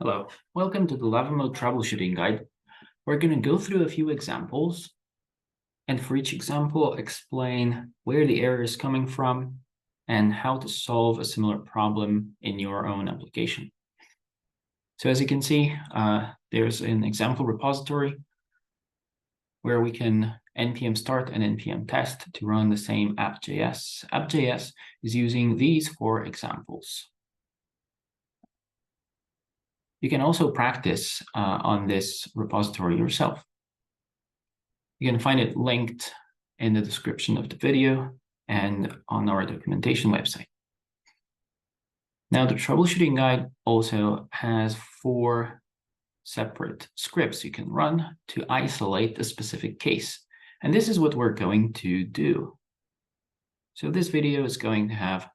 Hello, welcome to the LavaMoat troubleshooting guide. We're going to go through a few examples, and for each example, explain where the error is coming from and how to solve a similar problem in your own application. So as you can see, there's an example repository where we can npm start and npm test to run the same app.js. App.js is using these four examples. You can also practice on this repository yourself. You can find it linked in the description of the video and on our documentation website. Now, the troubleshooting guide also has 4 separate scripts you can run to isolate a specific case. And this is what we're going to do. So this video is going to have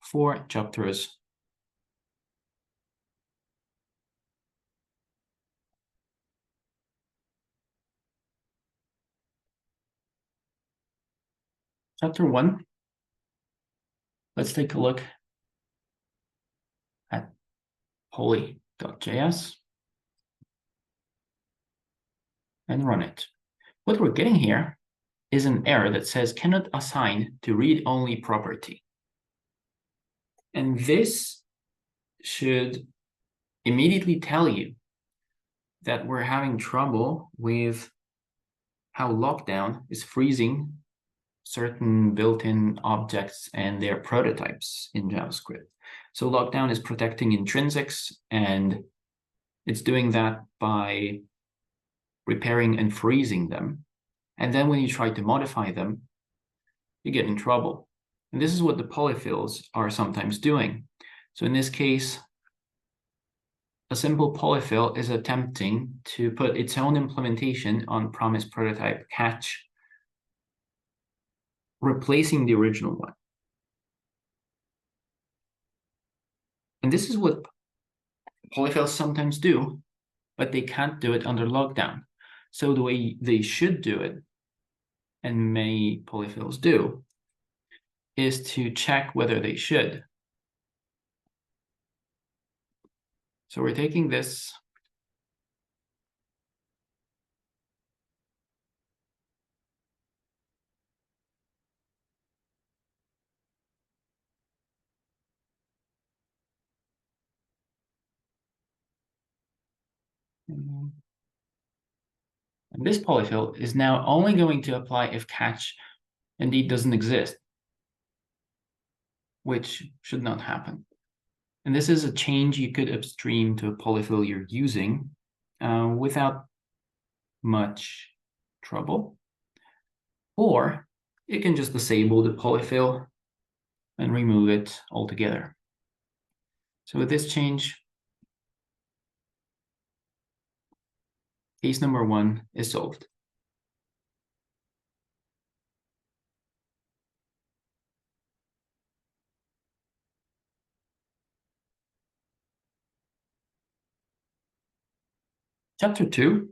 4 chapters. Chapter 1, let's take a look at poly.js and run it. What we're getting here is an error that says cannot assign to read-only property. And this should immediately tell you that we're having trouble with how lockdown is freezing certain built-in objects and their prototypes in JavaScript. So lockdown is protecting intrinsics, and it's doing that by repairing and freezing them. And then when you try to modify them, you get in trouble. And this is what the polyfills are sometimes doing. So in this case, a simple polyfill is attempting to put its own implementation on promise prototype catch, replacing the original one. And this is what polyfills sometimes do, but they can't do it under lockdown. So the way they should do it, and many polyfills do, is to check whether they should. So we're taking this and this polyfill is now only going to apply if catch indeed doesn't exist, which should not happen. And this is a change you could upstream to a polyfill you're using without much trouble. Or you can just disable the polyfill and remove it altogether. So with this change, case number 1 is solved. Chapter 2.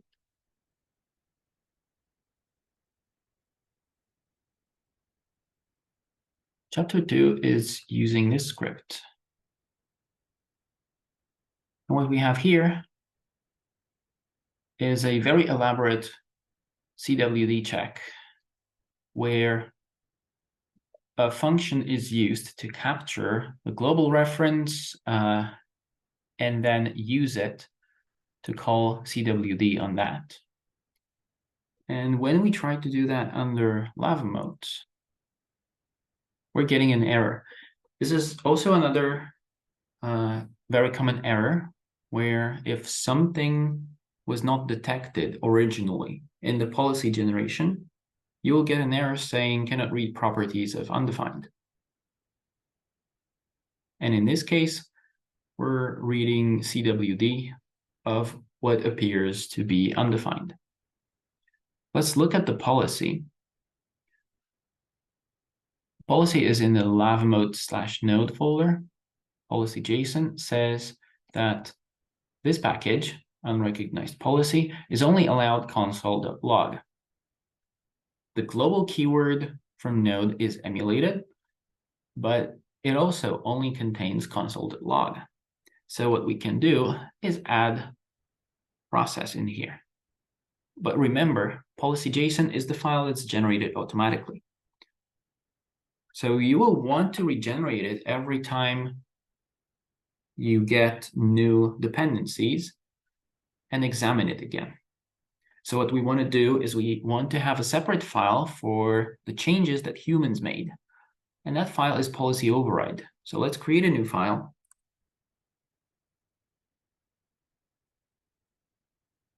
Chapter 2 is using this script. And what we have here is a very elaborate CWD check where a function is used to capture the global reference and then use it to call CWD on that. And when we try to do that under LavaMoat, we're getting an error. This is also another very common error where if something was not detected originally in the policy generation, you will get an error saying cannot read properties of undefined. And in this case, we're reading CWD of what appears to be undefined. Let's look at the policy. Policy is in the LavaMoat/node folder. Policy JSON says that this package, unrecognized policy, is only allowed console.log. The global keyword from node is emulated, but it also only contains console.log. So what we can do is add process in here. But remember, policy.json is the file that's generated automatically. So you will want to regenerate it every time you get new dependencies and examine it again. So what we want to do is we want to have a separate file for the changes that humans made. And that file is policy override. So let's create a new file.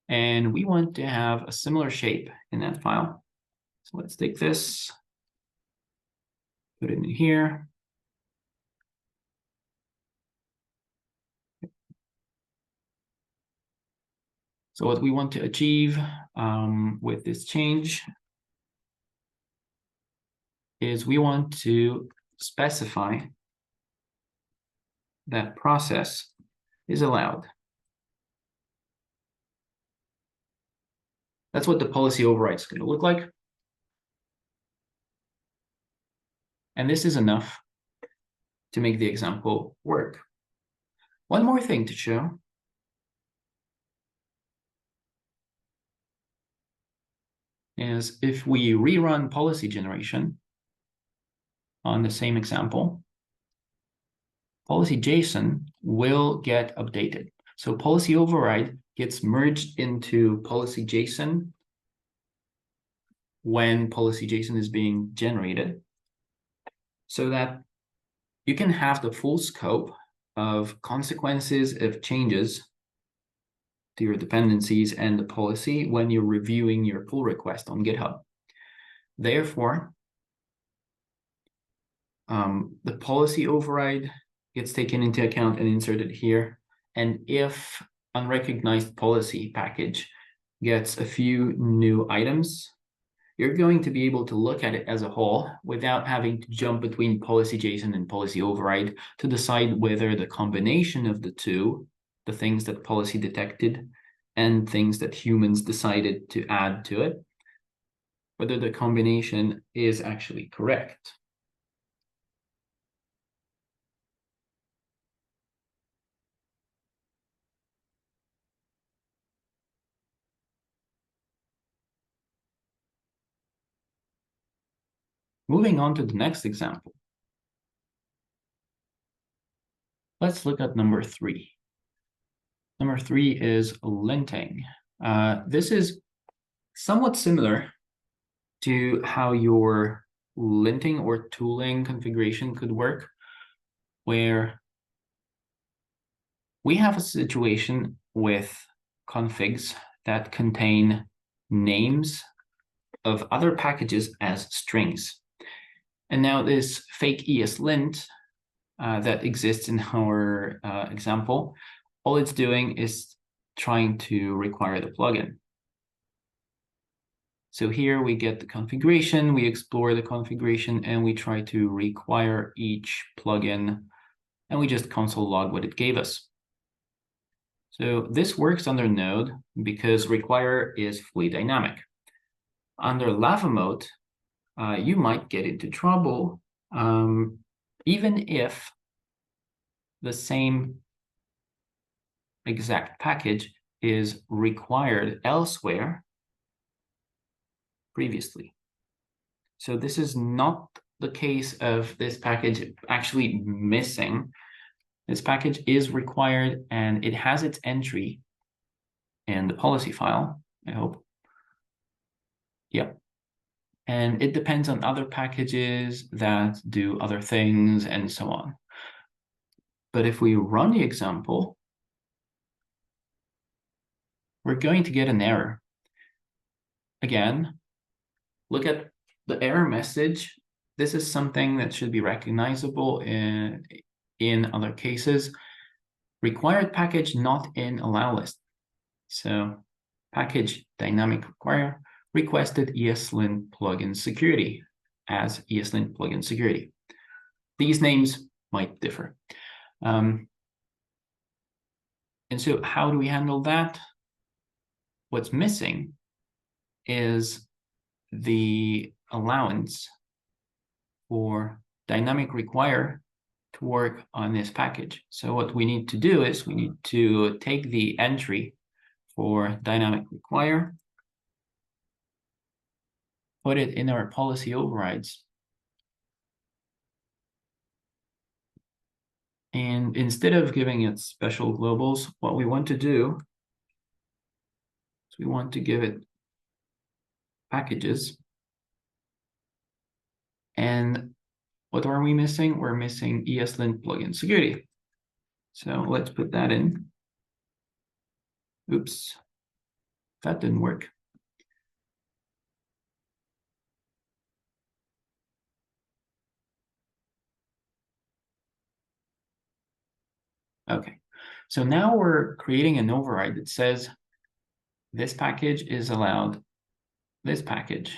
And we want to have a similar shape in that file. So let's take this, put it in here. So what we want to achieve with this change is we want to specify that process is allowed. That's what the policy override is going to look like. And this is enough to make the example work. One more thing to show. Is if we rerun policy generation on the same example, policy.json will get updated. So policy override gets merged into policy.json when policy.json is being generated, so that you can have the full scope of consequences of changes to your dependencies and the policy when you're reviewing your pull request on GitHub. Therefore, the policy override gets taken into account and inserted here. And if unrecognized policy package gets a few new items, you're going to be able to look at it as a whole without having to jump between policy.json and policy override to decide whether the combination of the two, the things that policy detected and things that humans decided to add to it, whether the combination is actually correct. Moving on to the next example. Let's look at number 3. Number 3 is linting. This is somewhat similar to how your linting or tooling configuration could work, where we have a situation with configs that contain names of other packages as strings. And now this fake ESLint that exists in our example, all it's doing is trying to require the plugin. So here we get the configuration, we explore the configuration, and we try to require each plugin, and we just console log what it gave us. So this works under Node because require is fully dynamic. Under LavaMoat, you might get into trouble even if the same exact package is required elsewhere previously. So this is not the case of this package actually missing. This package is required and it has its entry in the policy file, I hope. Yep. And it depends on other packages that do other things and so on. But if we run the example, we're going to get an error. Again, look at the error message. This is something that should be recognizable in other cases. Required package not in allow list. So package dynamic require requested ESLint plugin security as ESLint plugin security. These names might differ. And so how do we handle that? What's missing is the allowance for dynamic require to work on this package. So what we need to do is we need to take the entry for dynamic require, put it in our policy overrides. And instead of giving it special globals, what we want to do is we want to give it packages. And what are we missing? We're missing ESLint plugin security. So let's put that in. Oops, that didn't work. Okay, so now we're creating an override that says this package is allowed this package,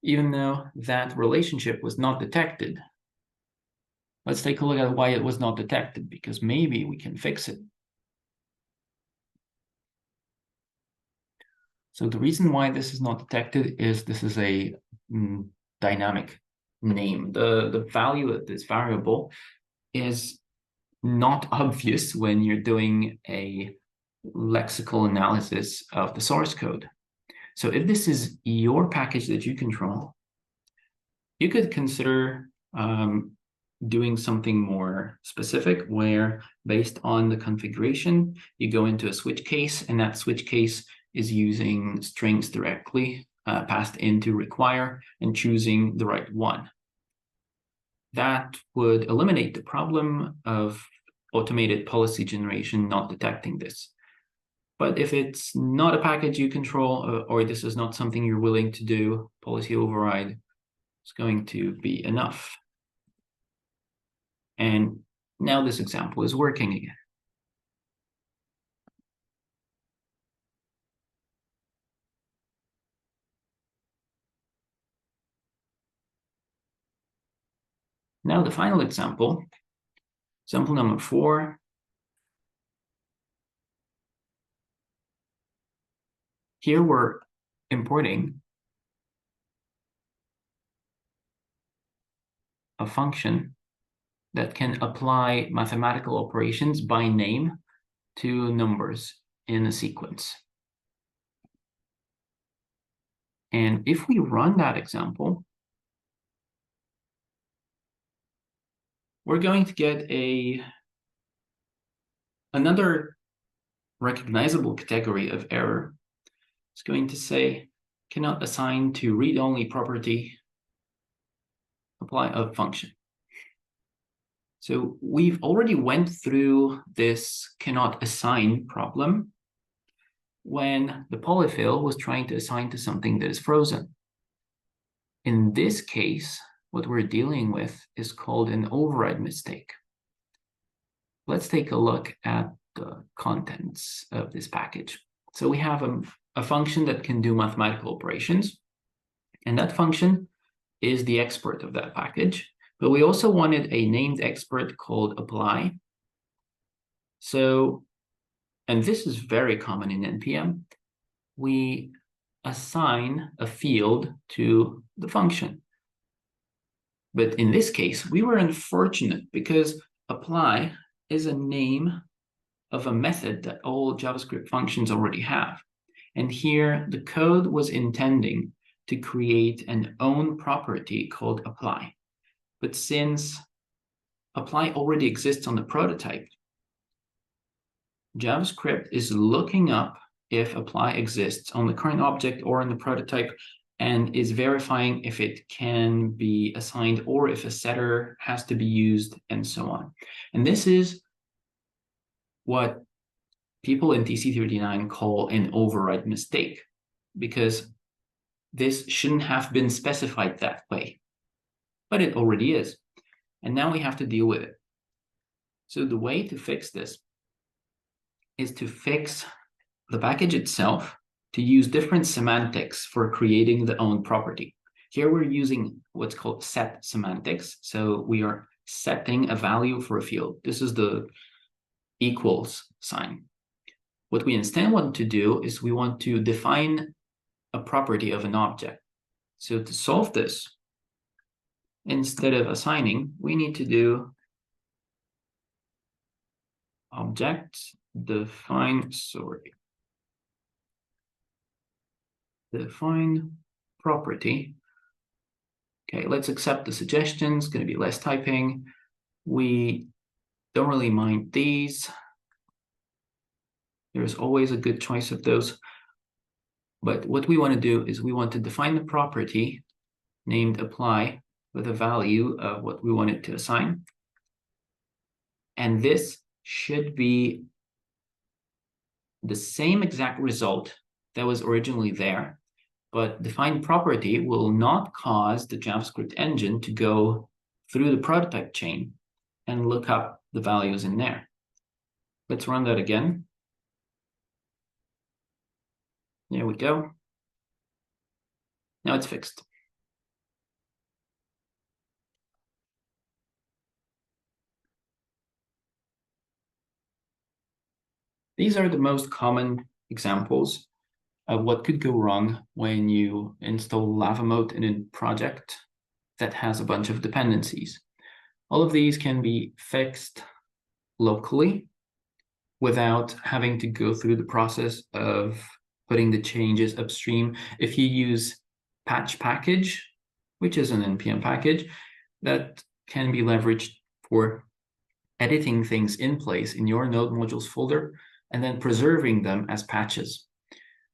even though that relationship was not detected. Let's take a look at why it was not detected, because maybe we can fix it. So the reason why this is not detected is this is a dynamic name. The value of this variable is not obvious when you're doing a lexical analysis of the source code. So if this is your package that you control, you could consider doing something more specific where, based on the configuration, you go into a switch case, and that switch case is using strings directly passed into require and choosing the right one. That would eliminate the problem of automated policy generation not detecting this. But if it's not a package you control, or this is not something you're willing to do, policy override is going to be enough. And now this example is working again. Now the final example, example number 4. Here we're importing a function that can apply mathematical operations by name to numbers in a sequence. And if we run that example, we're going to get another recognizable category of error. It's going to say, cannot assign to read-only property apply a function. So we've already went through this cannot assign problem when the polyfill was trying to assign to something that is frozen. In this case, what we're dealing with is called an override mistake. Let's take a look at the contents of this package. So we have a function that can do mathematical operations, and that function is the export of that package. But we also wanted a named export called apply. So, and this is very common in NPM, we assign a field to the function. But in this case, we were unfortunate because apply is a name of a method that all JavaScript functions already have. And here the code was intending to create an own property called apply. But since apply already exists on the prototype, JavaScript is looking up if apply exists on the current object or in the prototype, and is verifying if it can be assigned or if a setter has to be used, and so on. And this is what people in TC39 call an override mistake, because this shouldn't have been specified that way, but it already is. And now we have to deal with it. So the way to fix this is to fix the package itself, to use different semantics for creating the own property. Here we're using what's called set semantics. So we are setting a value for a field. This is the equals sign. What we instead want to do is we want to define a property of an object. So to solve this, instead of assigning, we need to do object define property. Okay, let's accept the suggestions. It's going to be less typing. We don't really mind these. There's always a good choice of those. But what we want to do is we want to define the property named apply with a value of what we want it to assign. And this should be the same exact result that was originally there, but define property will not cause the JavaScript engine to go through the prototype chain and look up the values in there. Let's run that again. There we go. Now it's fixed. These are the most common examples of what could go wrong when you install LavaMoat in a project that has a bunch of dependencies. All of these can be fixed locally without having to go through the process of putting the changes upstream. If you use patch package, which is an NPM package, that can be leveraged for editing things in place in your node modules folder and then preserving them as patches.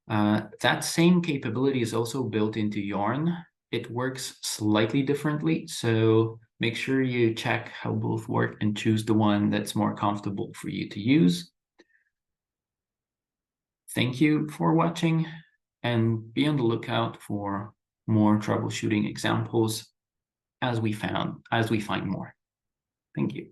That same capability is also built into Yarn. It works slightly differently, so make sure you check how both work and choose the one that's more comfortable for you to use. Thank you for watching, and be on the lookout for more troubleshooting examples as we find more. Thank you.